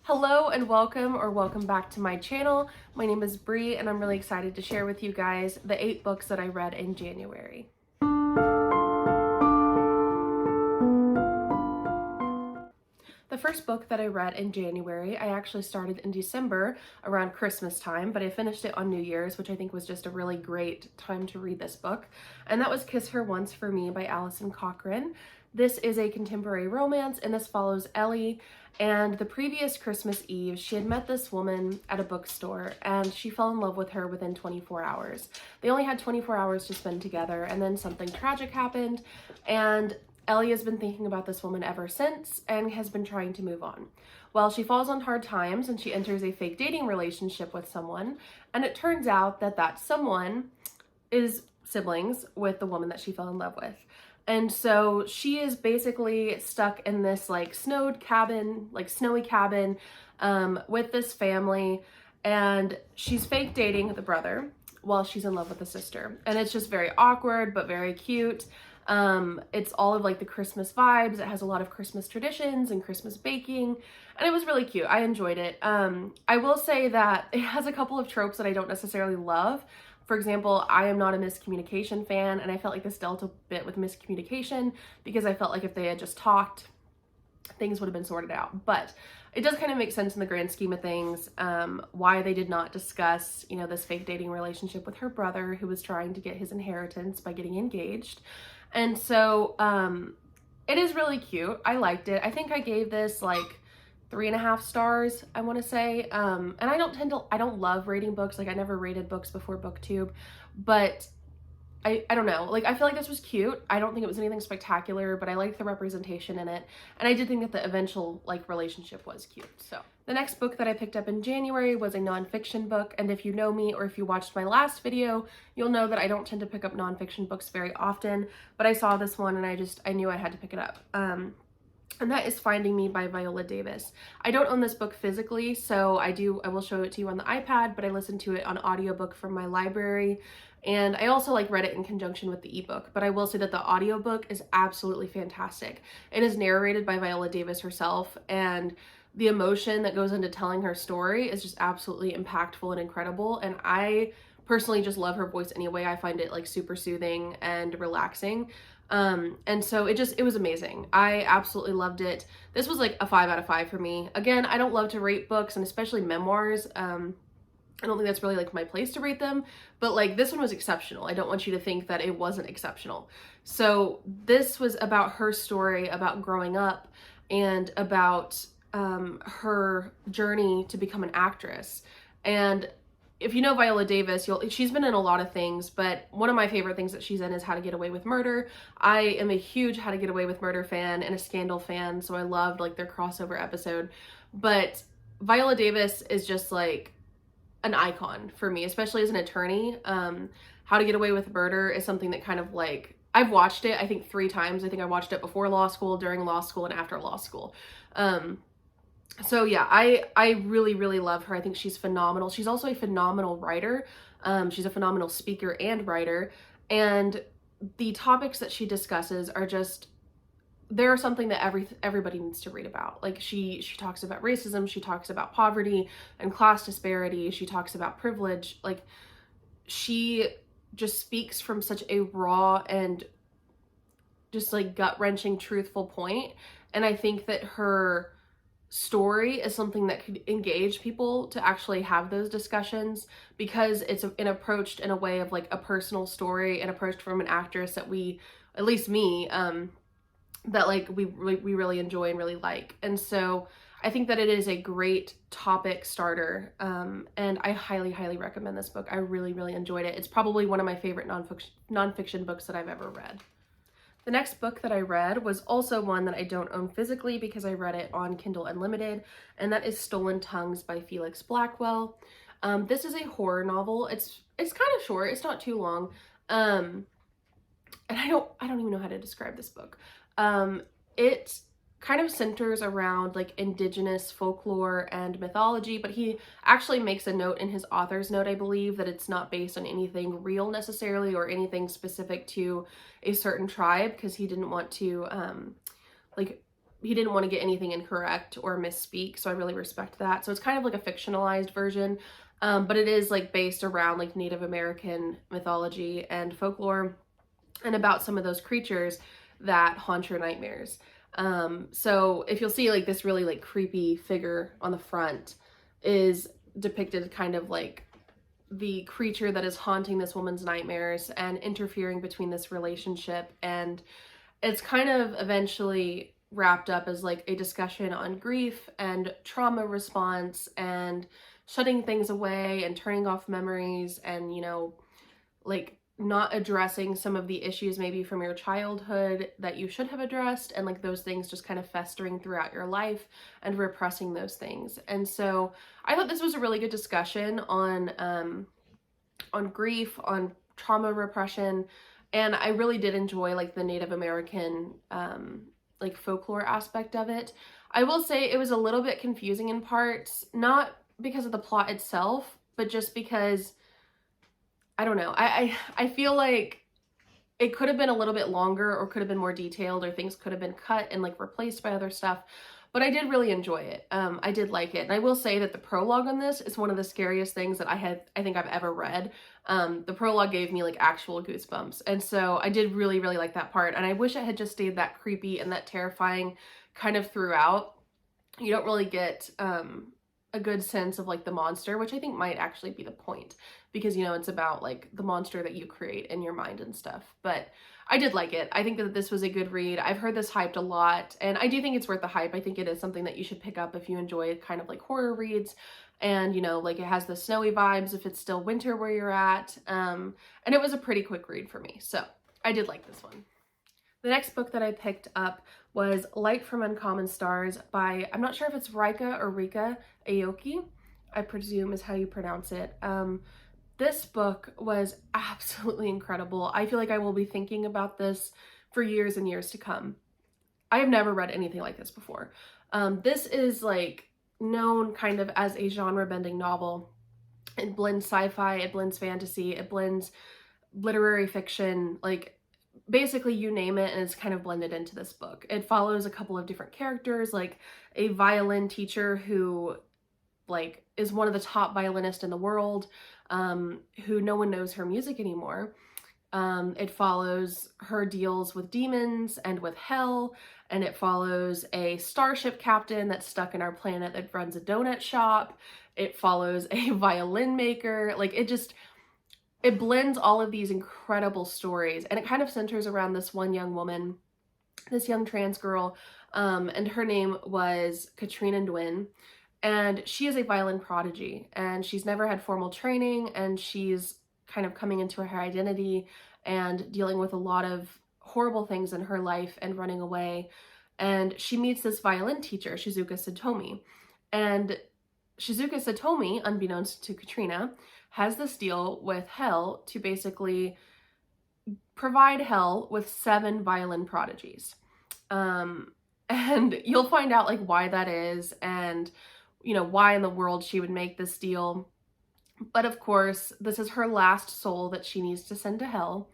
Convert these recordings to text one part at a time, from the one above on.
Hello and welcome back to my channel. My name is Bree and I'm really excited to share with you guys the 8 books that I read in January. The first book that I read in January, I actually started in December around Christmas time, but I finished it on New Year's, which I think was just a really great time to read this book. And that was Kiss Her Once for Me by Allison Cochran. This is a contemporary romance, and this follows Ellie. And the previous Christmas Eve, she had met this woman at a bookstore and she fell in love with her within 24 hours. They only had 24 hours to spend together, and then something tragic happened, and Ellie has been thinking about this woman ever since and has been trying to move on. Well, she falls on hard times and she enters a fake dating relationship with someone, and it turns out that that someone is siblings with the woman that she fell in love with. And so she is basically stuck in this snowy cabin with this family, and she's fake dating the brother while she's in love with the sister. And it's just very awkward but very cute. It's all of the Christmas vibes. It has a lot of Christmas traditions and Christmas baking, and it was really cute. I enjoyed it. I will say that it has a couple of tropes that I don't necessarily love. For example, I am not a miscommunication fan, and I felt like this dealt a bit with miscommunication because I felt like if they had just talked, things would have been sorted out. But it does kind of make sense in the grand scheme of things, why they did not discuss, this fake dating relationship with her brother who was trying to get his inheritance by getting engaged. And so it is really cute. I liked it. I think I gave this 3.5 stars, I want to say. And I don't love rating books. I never rated books before BookTube, but I don't know. I feel like this was cute. I don't think it was anything spectacular, but I liked the representation in it. And I did think that the eventual relationship was cute. So the next book that I picked up in January was a nonfiction book. And if you know me or if you watched my last video, you'll know that I don't tend to pick up nonfiction books very often, but I saw this one and I knew I had to pick it up. And that is Finding Me by Viola Davis. I don't own this book physically, so I will show it to you on the iPad, but I listened to it on audiobook from my library. And I also read it in conjunction with the ebook, but I will say that the audiobook is absolutely fantastic. It is narrated by Viola Davis herself, and the emotion that goes into telling her story is just absolutely impactful and incredible. And I personally just love her voice anyway. I find it super soothing and relaxing. And so it was amazing. I absolutely loved it. This was a 5 out of 5 for me. Again, I don't love to rate books, and especially memoirs. I don't think that's really my place to rate them, but this one was exceptional. I don't want you to think that it wasn't exceptional. So this was about her story, about growing up, and about her journey to become an actress. And if you know Viola Davis, she's been in a lot of things, but one of my favorite things that she's in is How to Get Away with Murder. I am a huge How to Get Away with Murder fan and a Scandal fan, so I loved their crossover episode. But Viola Davis is just an icon for me, especially as an attorney. How to Get Away with Murder is something that kind of I've watched it, I think 3 times. I think I watched it before law school, during law school, and after law school. So yeah, I really, really love her. I think she's phenomenal. She's also a phenomenal writer. She's a phenomenal speaker and writer. And the topics that she discusses are just, they're something that everybody needs to read about. She talks about racism, she talks about poverty and class disparity, she talks about privilege. She just speaks from such a raw and just gut-wrenching, truthful point. And I think that her story is something that could engage people to actually have those discussions, because it's approached in a way of a personal story and approached from an actress that we, at least me, that we really enjoy and really like. And so I think that it is a great topic starter, and I highly recommend this book. I really enjoyed it. It's probably one of my favorite nonfiction books that I've ever read. The next book that I read was also one that I don't own physically because I read it on Kindle Unlimited, and that is Stolen Tongues by Felix Blackwell. This is a horror novel. It's kind of short. It's not too long. And I don't even know how to describe this book. It kind of centers around indigenous folklore and mythology, but he actually makes a note in his author's note, I believe, that it's not based on anything real necessarily or anything specific to a certain tribe, because he didn't want to he didn't want to get anything incorrect or misspeak, so I really respect that. So it's kind of like a fictionalized version, but it is like based around like Native American mythology and folklore, and about some of those creatures that haunt your nightmares. So if you'll see, like, this really like creepy figure on the front is depicted kind of like the creature that is haunting this woman's nightmares and interfering between this relationship. And it's kind of eventually wrapped up as like a discussion on grief and trauma response and shutting things away and turning off memories, and, you know, like not addressing some of the issues maybe from your childhood that you should have addressed, and like those things just kind of festering throughout your life and repressing those things. And so I thought this was a really good discussion on grief, on trauma repression, and I really did enjoy like the Native American like folklore aspect of it. I will say it was a little bit confusing in parts, not because of the plot itself, but just because, I don't know, I feel like it could have been a little bit longer, or could have been more detailed, or things could have been cut and like replaced by other stuff. But I did really enjoy it. I did like it. And I will say that the prologue on this is one of the scariest things that I think I've ever read. The prologue gave me like actual goosebumps. And so I did really, really like that part. And I wish it had just stayed that creepy and that terrifying kind of throughout. You don't really get a good sense of like the monster, which I think might actually be the point, because, you know, it's about like the monster that you create in your mind and stuff. But I did like it. I think that this was a good read. I've heard this hyped a lot, and I do think it's worth the hype. I think it is something that you should pick up if you enjoy kind of like horror reads, and, you know, like it has the snowy vibes if it's still winter where you're at. And it was a pretty quick read for me, so I did like this one. The next book that I picked up was Light from Uncommon Stars by, I'm not sure if it's Rika or Rika Aoki, I presume is how you pronounce it. This book was absolutely incredible. I feel like I will be thinking about this for years and years to come. I have never read anything like this before. This is like known kind of as a genre-bending novel. It blends sci-fi, it blends fantasy, it blends literary fiction, like basically you name it, and it's kind of blended into this book. It follows a couple of different characters, like a violin teacher who like is one of the top violinists in the world, who no one knows her music anymore. It follows her deals with demons and with hell, and it follows a starship captain that's stuck in our planet that runs a donut shop. It follows a violin maker. Like it blends all of these incredible stories, and it kind of centers around this one young woman, this young trans girl, and her name was Katrina Nguyen. And she is a violin prodigy, and she's never had formal training, and she's kind of coming into her identity and dealing with a lot of horrible things in her life and running away. And she meets this violin teacher, Shizuka Satomi. And Shizuka Satomi, unbeknownst to Katrina, has this deal with hell to basically provide hell with 7 violin prodigies. And you'll find out like why that is, and you know, why in the world she would make this deal. But of course, this is her last soul that she needs to send to hell.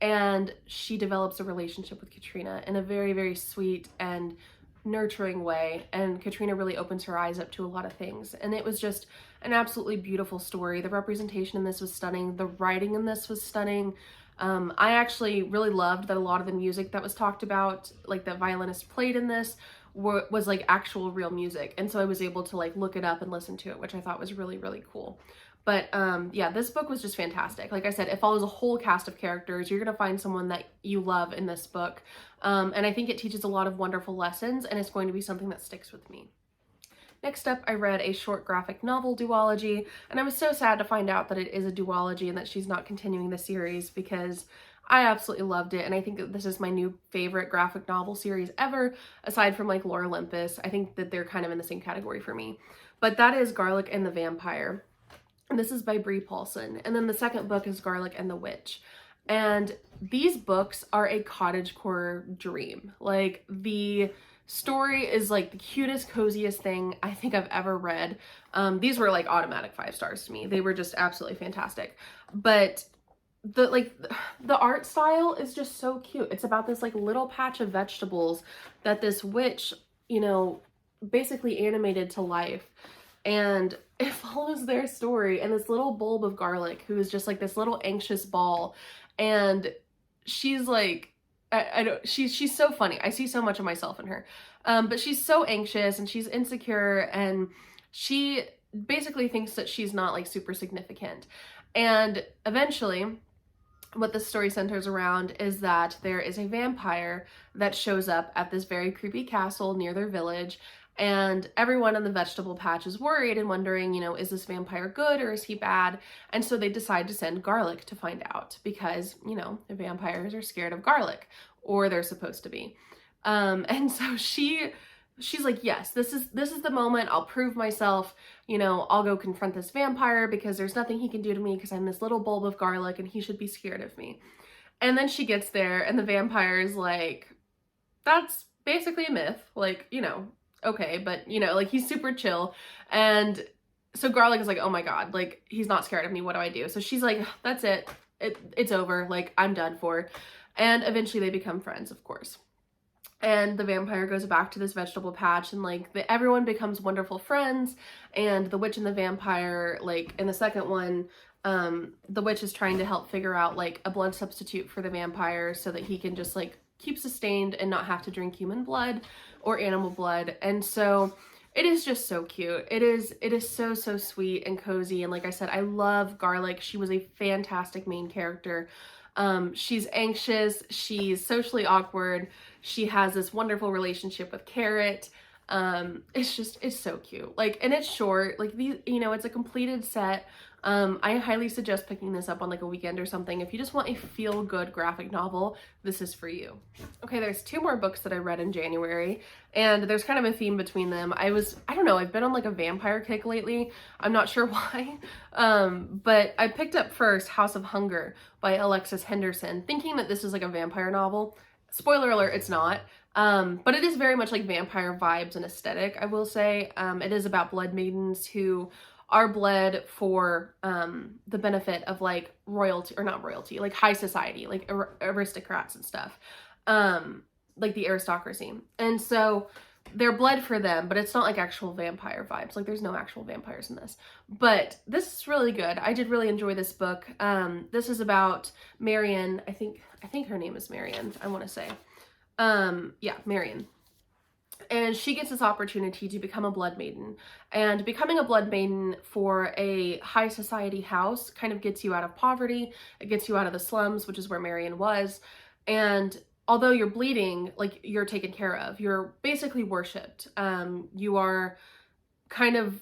And she develops a relationship with Katrina in a very, very sweet and nurturing way. And Katrina really opens her eyes up to a lot of things. And it was just an absolutely beautiful story. The representation in this was stunning. The writing in this was stunning. I actually really loved that a lot of the music that was talked about, like the violinist played in this, was like actual real music. And so I was able to like look it up and listen to it, which I thought was really, really cool. But yeah, this book was just fantastic. Like I said, it follows a whole cast of characters. You're going to find someone that you love in this book. And I think it teaches a lot of wonderful lessons, and it's going to be something that sticks with me. Next up, I read a short graphic novel duology, and I was so sad to find out that it is a duology and that she's not continuing the series, because I absolutely loved it, and I think that this is my new favorite graphic novel series ever, aside from like Lore Olympus. I think that they're kind of in the same category for me. But that is Garlic and the Vampire, and this is by Brie Paulson. And then the second book is Garlic and the Witch. And these books are a cottagecore dream. Like, the story is like the cutest, coziest thing I think I've ever read. These were like automatic 5 stars to me. They were just absolutely fantastic. But the art style is just so cute. It's about this like little patch of vegetables that this witch basically animated to life. And it follows their story and this little bulb of garlic who is just like this little anxious ball. And she's like, I don't, she's so funny. I see so much of myself in her. But she's so anxious and she's insecure, and she basically thinks that she's not like super significant. And eventually, what this story centers around is that there is a vampire that shows up at this very creepy castle near their village, and everyone in the vegetable patch is worried and wondering, is this vampire good or is he bad? And so they decide to send Garlic to find out, because, the vampires are scared of garlic, or they're supposed to be. And so she's like, yes, this is the moment. I'll prove myself. I'll go confront this vampire because there's nothing he can do to me because I'm this little bulb of garlic and he should be scared of me. And then she gets there and the vampire is like, that's basically a myth. Like, okay, but like he's super chill. And so Garlic is like, oh my God, like he's not scared of me. What do I do? So she's like, that's it. It's over. Like I'm done for. And eventually they become friends, of course. And the vampire goes back to this vegetable patch, and like everyone becomes wonderful friends. And the witch and the vampire, like in the second one, the witch is trying to help figure out like a blood substitute for the vampire so that he can just like keep sustained and not have to drink human blood or animal blood. And so it is just so cute. It is so sweet and cozy. And like I said, I love Garlic. She was a fantastic main character. She's anxious, she's socially awkward, she has this wonderful relationship with Carrot. It's so cute. Like, and it's short, like it's a completed set. I highly suggest picking this up on like a weekend or something. If you just want a feel-good graphic novel, this is for you. Okay, there's 2 more books that I read in January, and there's kind of a theme between them. I don't know, I've been on like a vampire kick lately. I'm not sure why. But I picked up first House of Hunger by Alexis Henderson, thinking that this is like a vampire novel. Spoiler alert, it's not. But it is very much like vampire vibes and aesthetic, I will say. It is about blood maidens who are bled for the benefit of like royalty, or not royalty, like high society, like aristocrats and stuff, like the aristocracy. And so they're bled for them, but it's not like actual vampire vibes. Like there's no actual vampires in this, but this is really good. I did really enjoy this book. This is about Marion. I think her name is Marion, I want to say. Yeah, Marion. And she gets this opportunity to become a blood maiden. And becoming a blood maiden for a high society house kind of gets you out of poverty. It gets you out of the slums, which is where Marion was. And although you're bleeding, like you're taken care of, you're basically worshipped. You are kind of,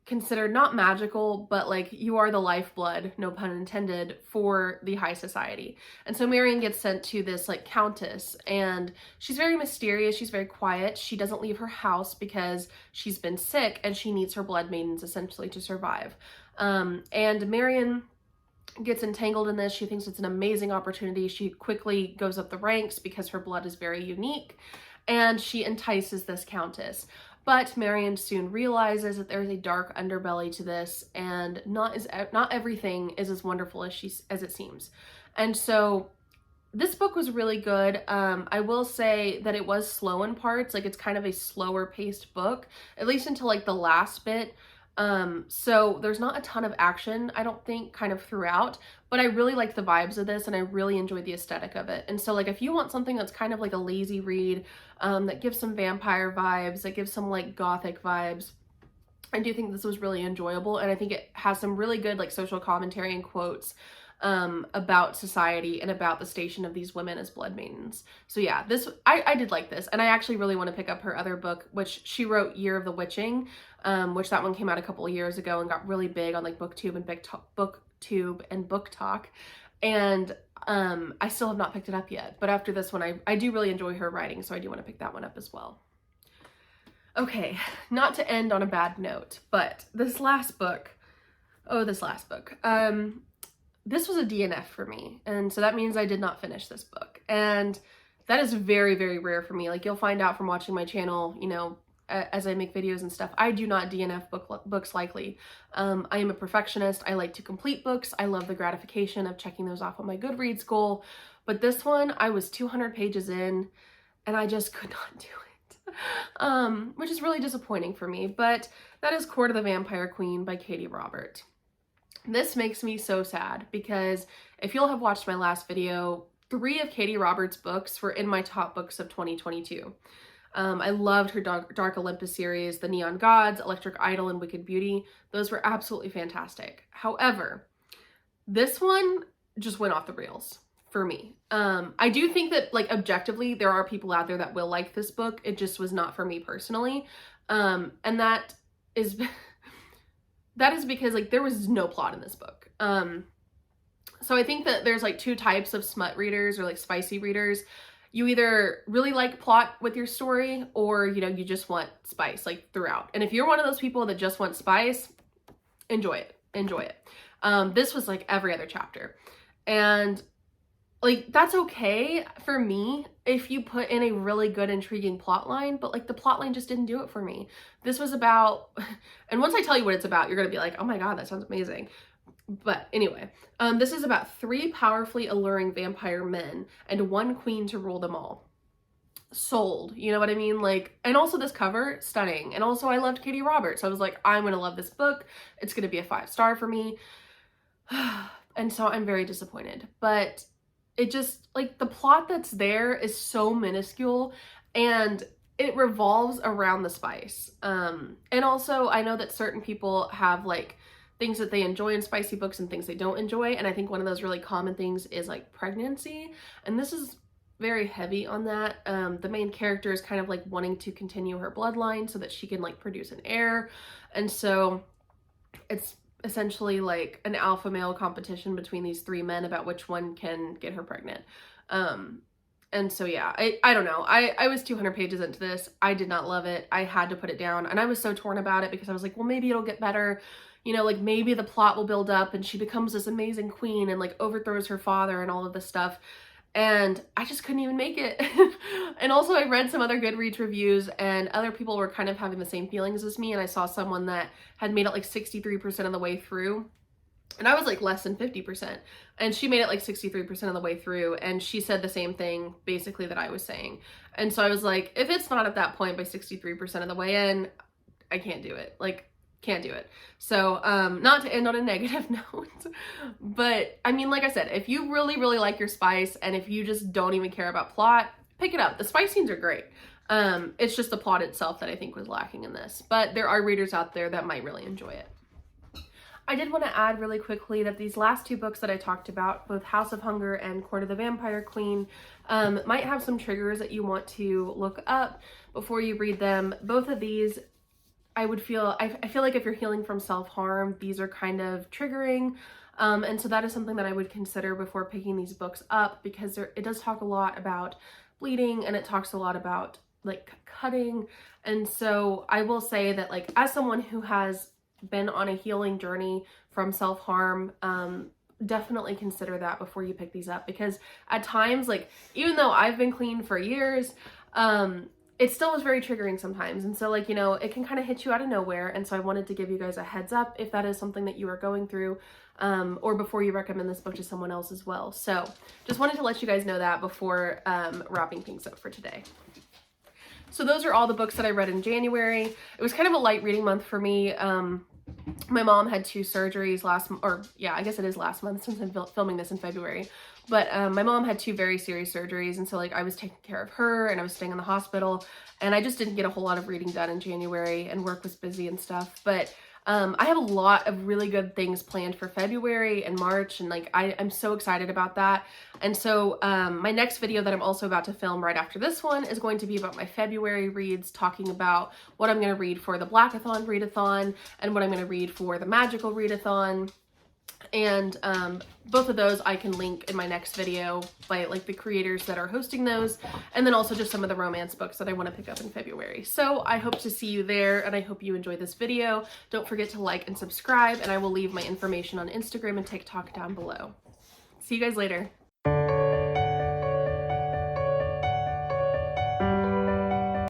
considered not magical, but like you are the lifeblood, no pun intended, for the high society. And so Marion gets sent to this like countess, and she's very mysterious, she's very quiet, she doesn't leave her house because she's been sick and she needs her blood maidens essentially to survive. And Marion gets entangled in this. She thinks it's an amazing opportunity. She quickly goes up the ranks because her blood is very unique, and she entices this countess. But Marion soon realizes that there's a dark underbelly to this, and not everything is as wonderful as it seems. And so this book was really good. I will say that it was slow in parts. Like it's kind of a slower paced book, at least until like the last bit. So there's not a ton of action, I don't think, kind of throughout, but I really like the vibes of this and I really enjoyed the aesthetic of it. And so like if you want something that's kind of like a lazy read, that gives some vampire vibes, that gives some like gothic vibes, I do think this was really enjoyable. And I think it has some really good like social commentary and quotes about society and about the station of these women as blood maidens. So yeah, I did like this, and I actually really want to pick up her other book, which she wrote, Year of the Witching, which that one came out a couple of years ago and got really big on like BookTube and Book Talk. And I still have not picked it up yet, but after this one, I do really enjoy her writing, so I do want to pick that one up as well. Okay, not to end on a bad note, but this last book, this was a DNF for me, and so that means I did not finish this book, and that is very, very rare for me. Like you'll find out from watching my channel, as I make videos and stuff, I do not DNF books likely. I am a perfectionist. I like to complete books. I love the gratification of checking those off on my Goodreads goal, but this one, I was 200 pages in, and I just could not do it. which is really disappointing for me. But that is Court of the Vampire Queen by Katie Robert. This makes me so sad because if you'll have watched my last video, 3 of Katie Roberts' books were in my top books of 2022. I loved her Dark Olympus series, The Neon Gods, Electric Idol, and Wicked Beauty. Those were absolutely fantastic. However, this one just went off the rails for me. I do think that, like, objectively, there are people out there that will like this book. It just was not for me personally. And that is because, like, there was no plot in this book. So I think that there's like 2 types of smut readers or like spicy readers. You either really like plot with your story, or, you know, you just want spice like throughout. And if you're one of those people that just want spice, enjoy it. Enjoy it. This was like every other chapter. And like, that's okay for me if you put in a really good, intriguing plot line, but like the plot line just didn't do it for me. This was about, and once I tell you what it's about, you're gonna be like, oh my God, that sounds amazing. But anyway, this is about 3 powerfully alluring vampire men and 1 queen to rule them all. Sold, you know what I mean? Like, and also this cover, stunning. And also I loved Katie Roberts. So I was like, I'm gonna love this book. It's gonna be a 5-star for me. And so I'm very disappointed. But it just, like, the plot that's there is so minuscule, and it revolves around the spice. And also I know that certain people have like things that they enjoy in spicy books and things they don't enjoy. And I think one of those really common things is like pregnancy. And this is very heavy on that. The main character is kind of like wanting to continue her bloodline so that she can like produce an heir. And so it's essentially like an alpha male competition between these 3 men about which one can get her pregnant. And so, yeah, I don't know. I was 200 pages into this. I did not love it. I had to put it down, and I was so torn about it because I was like, well, maybe it'll get better. You know, like maybe the plot will build up and she becomes this amazing queen and like overthrows her father and all of this stuff. And I just couldn't even make it. And also I read some other Goodreads reviews, and other people were kind of having the same feelings as me. And I saw someone that had made it like 63% of the way through. And I was like less than 50%. And she made it like 63% of the way through. And she said the same thing basically that I was saying. And so I was like, if it's not at that point by 63% of the way in, I can't do it. Like, can't do it. So, not to end on a negative note, but I mean, like I said, if you really, really like your spice, and if you just don't even care about plot, pick it up. The spice scenes are great. It's just the plot itself that I think was lacking in this, but there are readers out there that might really enjoy it. I did want to add really quickly that these last 2 books that I talked about, both House of Hunger and Court of the Vampire Queen, might have some triggers that you want to look up before you read them. Both of these, I feel like if you're healing from self-harm, these are kind of triggering. And so that is something that I would consider before picking these books up, because it does talk a lot about bleeding, and it talks a lot about like cutting. And so I will say that, like, as someone who has been on a healing journey from self-harm, definitely consider that before you pick these up, because at times, like, even though I've been clean for years, it still was very triggering sometimes. And so, like, you know, it can kind of hit you out of nowhere. And so I wanted to give you guys a heads up if that is something that you are going through, or before you recommend this book to someone else as well. So just wanted to let you guys know that before wrapping things up for today. So those are all the books that I read in January. It was kind of a light reading month for me. My mom had 2 surgeries I guess it is last month since I'm filming this in February. But my mom had 2 very serious surgeries, and so like I was taking care of her and I was staying in the hospital, and I just didn't get a whole lot of reading done in January, and work was busy and stuff. But I have a lot of really good things planned for February and March, and like I'm so excited about that. And so my next video that I'm also about to film right after this one is going to be about my February reads, talking about what I'm going to read for the Blackathon readathon and what I'm going to read for the Magical readathon. And both of those I can link in my next video by like the creators that are hosting those, and then also just some of the romance books that I want to pick up in February. So I hope to see you there, and I hope you enjoy this video. Don't forget to like and subscribe, and I will leave my information on Instagram and TikTok down below. See you guys later.